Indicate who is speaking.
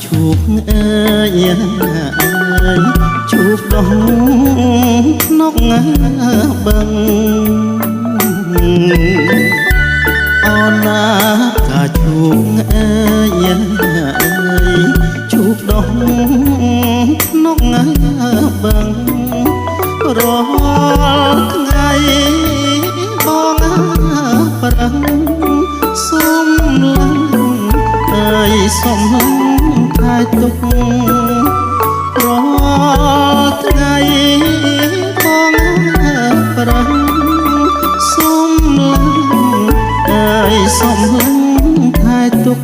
Speaker 1: ជួបអើយជួបដងនកបឹងអូនណាកាជួបអើយជួបដងនកបឹងរាល់ថ្ងៃបងប្រឹងសុំឡើងអើយសុំឡើងខាយទុករាល់ថ្ងៃបងប្រឹងសុំឡើងអើយសុំឡើងខាយទុក